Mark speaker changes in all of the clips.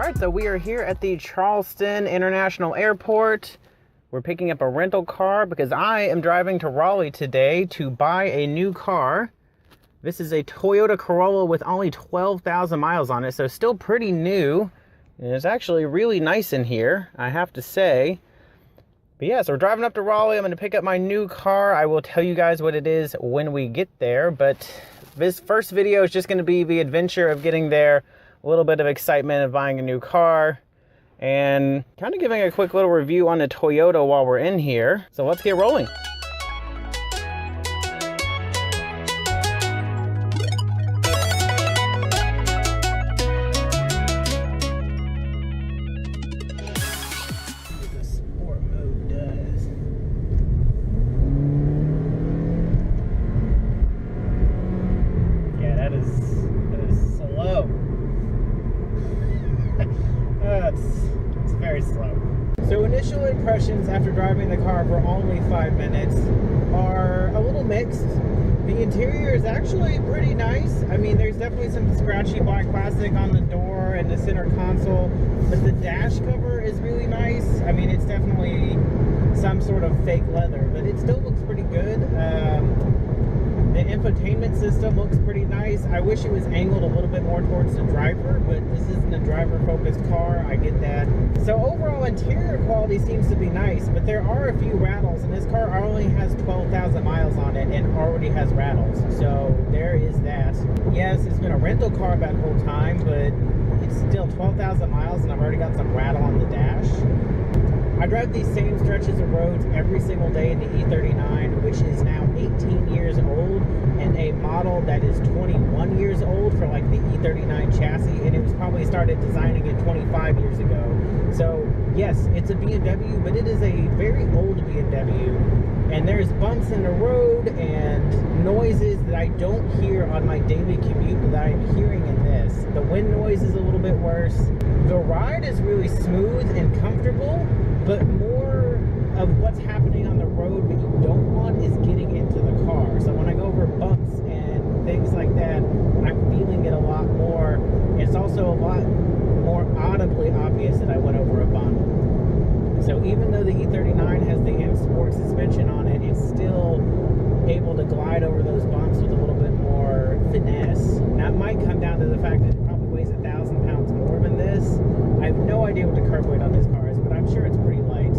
Speaker 1: Alright, so we are here at the Charleston International Airport. We're picking up a rental car because I am driving to Raleigh today to buy a new car. This is a Toyota Corolla with only 12,000 miles on it, so still pretty new. And it's actually really nice in here, I have to say. But yeah, so we're driving up to Raleigh. I'm going to pick up my new car. I will tell you guys what it is when we get there. But this first video is just going to be the adventure of getting there, a little bit of excitement of buying a new car, and kind of giving a quick little review on the Toyota while we're in here. So let's get rolling. It's very slow. So initial impressions after driving the car for only 5 minutes are a little mixed. The interior is actually pretty nice. I mean, there's definitely some scratchy black plastic on the door and the center console, but the dash cover is really nice. I mean, it's definitely some sort of fake leather, but it still looks pretty good. The infotainment system looks pretty nice. I wish it was angled a little bit more towards the driver, but this isn't a driver-focused car. I get that. So overall interior quality seems to be nice, but there are a few rattles, and this car only has 12,000 miles on it and already has rattles. So there is that. Yes, it's been a rental car that whole time, but it's still 12,000 miles, and I've already got some rattle on the dash. I drive these same stretches of roads every single day in the E39, which is now 18 years old, and a model that is 21 years old for like the E39 chassis, and it was probably started designing it 25 years ago. So yes, it's a BMW, but it is a very old BMW, and there's bumps in the road and noises that I don't hear on my daily commute that I'm hearing in this. The wind noise is a little bit worse. The ride is really smooth and comfortable, but more of what's happening on the road that you don't want is getting into the car. So when I go over bumps and things like that, I'm feeling it a lot more. It's also a lot more audibly obvious that I went over a bump. So even though the E39 has the M Sport suspension on it, it's still able to glide over those bumps with a little bit more finesse. Now it might come down to the fact that it probably weighs 1,000 pounds more than this. I have no idea what the curb weight on this car is, but I'm sure it's pretty light.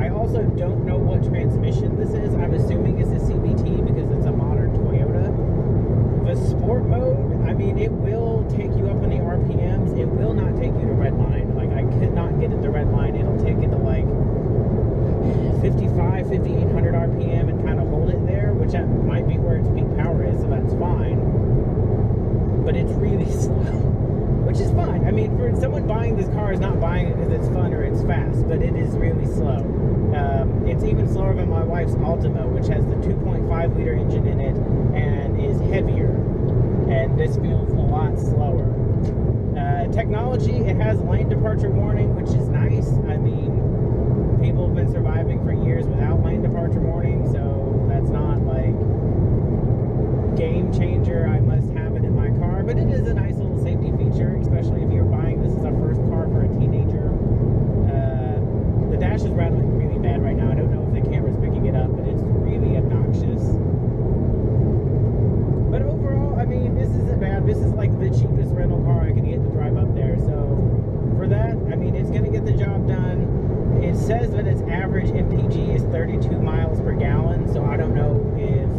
Speaker 1: I also don't know what transmission this is. I'm assuming it's a CVT because it's a modern Toyota. The sport mode, I mean, it will take you up in the RPMs. It will not take you to red line. Like, I could not get it to red line. It'll take it to like 55, 5,800 RPM and kind of hold it there, which that might be where its peak power is, so that's fine. But it's really slow, which is fine. I mean, for someone buying this car is not buying it because it's fun or it's fast, but it is really slow. It's even slower than my wife's Altima, which has the 2.5 liter engine in it and is heavier, and this feels a lot slower. Technology, it has lane departure warning, which is nice. I mean, people have been surviving for years without lane departure warning, so that's not like game changer. I must have it in my car, but it is a nice little safety feature, especially if you're buying this as a first car for a teenager. The dash is rattling really bad right now. I don't know if the camera's picking it up, but it's really obnoxious. But overall, I mean, this isn't bad. This is like the cheapest rental car I can get to drive up there. So for that, I mean, it's going to get the job done. It says that its average MPG is 32 miles per gallon, so I don't know if,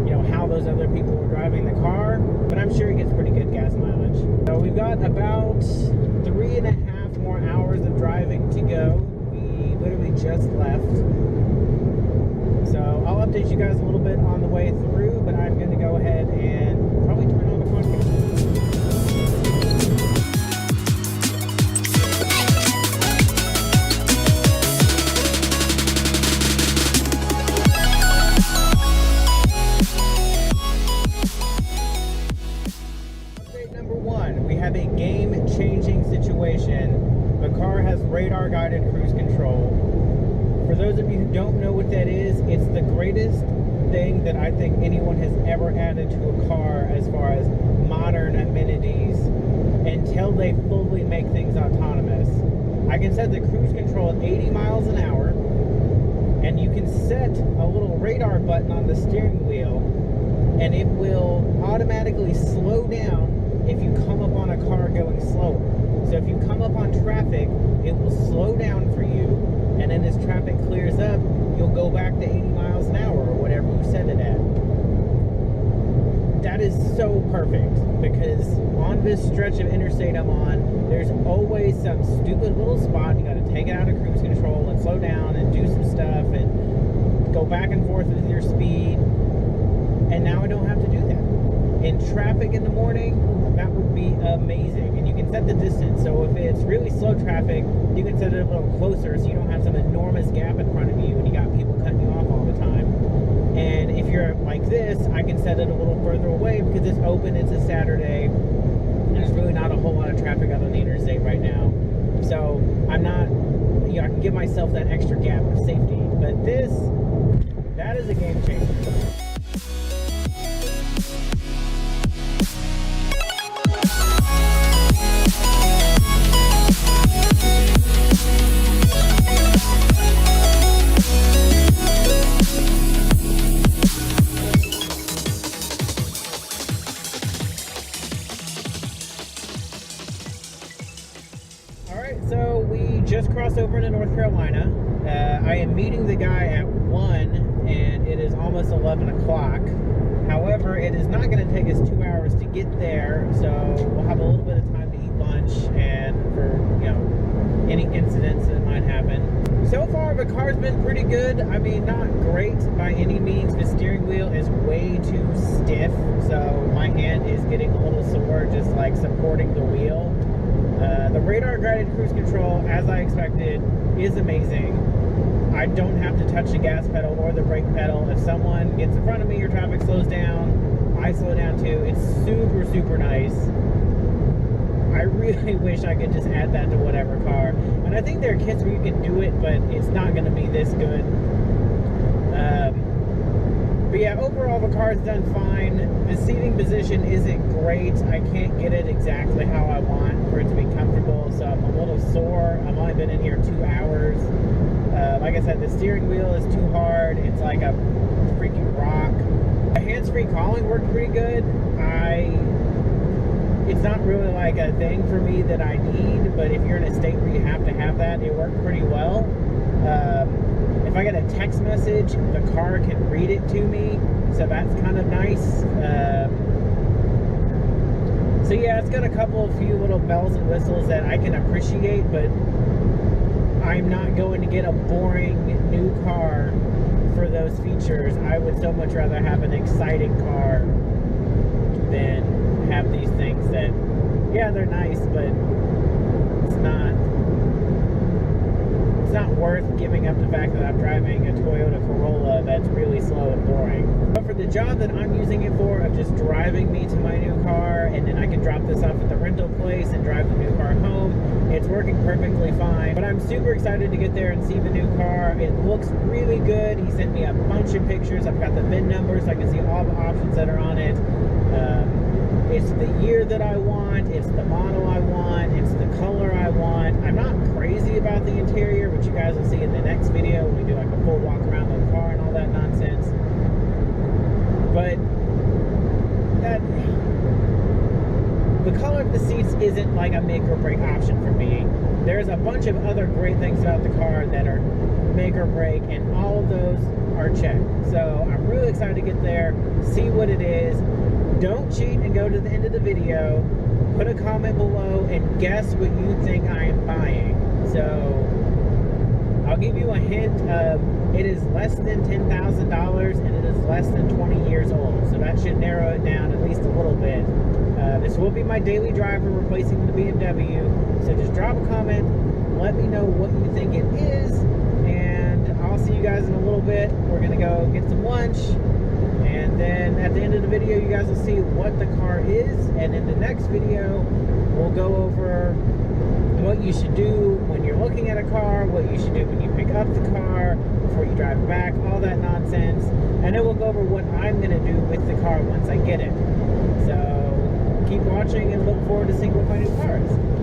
Speaker 1: you know, how those other people were driving the car, but I'm sure it gets pretty good gas mileage. So we've got about 3.5 more hours of driving to go. We literally just left. So I'll update you guys a little bit on the way through, but I'm going to go ahead and probably turn on the podcast. We have a game-changing situation. The car has radar-guided cruise control. For those of you who don't know what that is, it's the greatest thing that I think anyone has ever added to a car as far as modern amenities until they fully make things autonomous. I can set the cruise control at 80 miles an hour, and you can set a little radar button on the steering wheel, and it will automatically slow down if you come up on a car going slower. So if you come up on traffic, it will slow down for you, and then as traffic clears up, you'll go back to 80 miles an hour or whatever you set it at. That is so perfect, because on this stretch of interstate I'm on, there's always some stupid little spot. You got to take it out of cruise control and slow down and do some stuff and go back and forth with your speed. And now I don't have to do that. In traffic in the morning, that would be amazing. And you can set the distance. So if it's really slow traffic, you can set it a little closer so you don't have some enormous gap in front of you and you got people cutting you off all the time. And if you're like this, I can set it a little further away because it's open, it's a Saturday, and there's really not a whole lot of traffic out on the interstate right now. So I'm not, you know, I can give myself that extra gap of safety. But that is a game changer. So we just crossed over into North Carolina. I am meeting the guy at 1, and it is almost 11 o'clock. However, it is not going to take us 2 hours to get there, so we'll have a little bit of time to eat lunch and for, you know, any incidents that might happen. So far, the car's been pretty good. I mean, not great by any means. The steering wheel is way too stiff, so my hand is getting a little sore just like supporting the wheel. The radar-guided cruise control, as I expected, is amazing. I don't have to touch the gas pedal or the brake pedal. If someone gets in front of me or traffic slows down, I slow down too. It's super, super nice. I really wish I could just add that to whatever car. And I think there are kits where you can do it, but it's not going to be this good. But yeah, overall the car's done fine. The seating position isn't great. I can't get it exactly how I want for it to be comfortable, so I'm a little sore. I've only been in here 2 hours. Like I said, the steering wheel is too hard. It's like a freaking rock. The hands-free calling worked pretty good. It's not really like a thing for me that I need, but if you're in a state where you have to have that, it worked pretty well. If I get a text message, the car can read it to me, so that's kind of nice. So yeah, it's got a few little bells and whistles that I can appreciate, but I'm not going to get a boring new car for those features. I would so much rather have an exciting car than have these things that, yeah, they're nice, but it's not worth giving up the fact that I'm driving a Toyota Corolla that's really slow and boring. But for the job that I'm using it for, of just driving me to my new car, and then I can drop this off at the rental place and drive the new car home, it's working perfectly fine. But I'm super excited to get there and see the new car. It looks really good. He sent me a bunch of pictures. I've got the VIN numbers, so I can see all the options that are on it. It's the year that I want, it's the model I want, it's the color I want. I'm not crazy about the interior, which you guys will see in the next video when we do like a full walk around the car and all that nonsense. But the color of the seats isn't like a make or break option for me. There's a bunch of other great things about the car that are make or break, and all of those are checked. So I'm really excited to get there, see what it is. Don't cheat and go to the end of the video. Put a comment below and guess what you think I am buying. So I'll give you a hint of it is less than $10,000 and it is less than 20 years old. So that should narrow it down at least a little bit. This will be my daily driver replacing the BMW. So just drop a comment, let me know what you think it is, and I'll see you guys in a little bit. We're gonna go get some lunch. And then at the end of the video, you guys will see what the car is. And in the next video, we'll go over what you should do when you're looking at a car, what you should do when you pick up the car, before you drive back, all that nonsense. And then we'll go over what I'm going to do with the car once I get it. So keep watching and look forward to seeing what my new car is.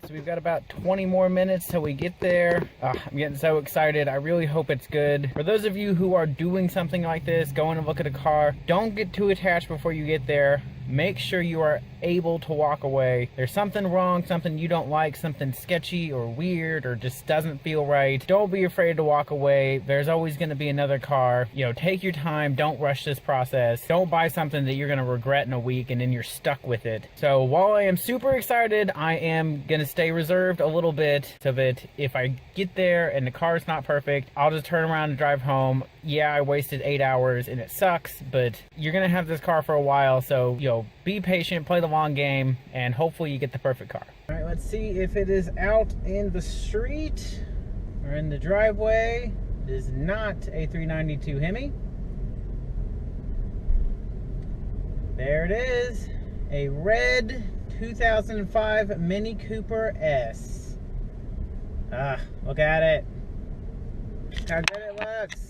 Speaker 1: So we've got about 20 more minutes till we get there. I'm getting so excited. I really hope it's good. For those of you who are doing something like this, going and look at a car, don't get too attached before you get there. Make sure you are able to walk away. There's something wrong, something you don't like, something sketchy or weird or just doesn't feel right. Don't be afraid to walk away. There's always going to be another car. You know, take your time. Don't rush this process. Don't buy something that you're going to regret in a week and then you're stuck with it. So while I am super excited, I am going to stay reserved a little bit so that if I get there and the car is not perfect, I'll just turn around and drive home. Yeah, I wasted 8 hours and it sucks, but you're going to have this car for a while. So, you know, be patient, play the long game, and hopefully you get the perfect car. All right, let's see if it is out in the street or in the driveway. It is not a 392 Hemi. There it is, a red 2005 Mini Cooper S. Look at it. How good it looks.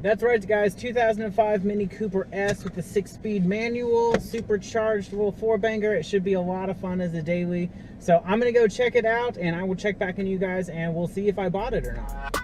Speaker 1: That's right, guys. 2005 Mini Cooper S with a 6-speed manual, supercharged little 4-banger. It should be a lot of fun as a daily. So I'm going to go check it out, and I will check back on you guys, and we'll see if I bought it or not.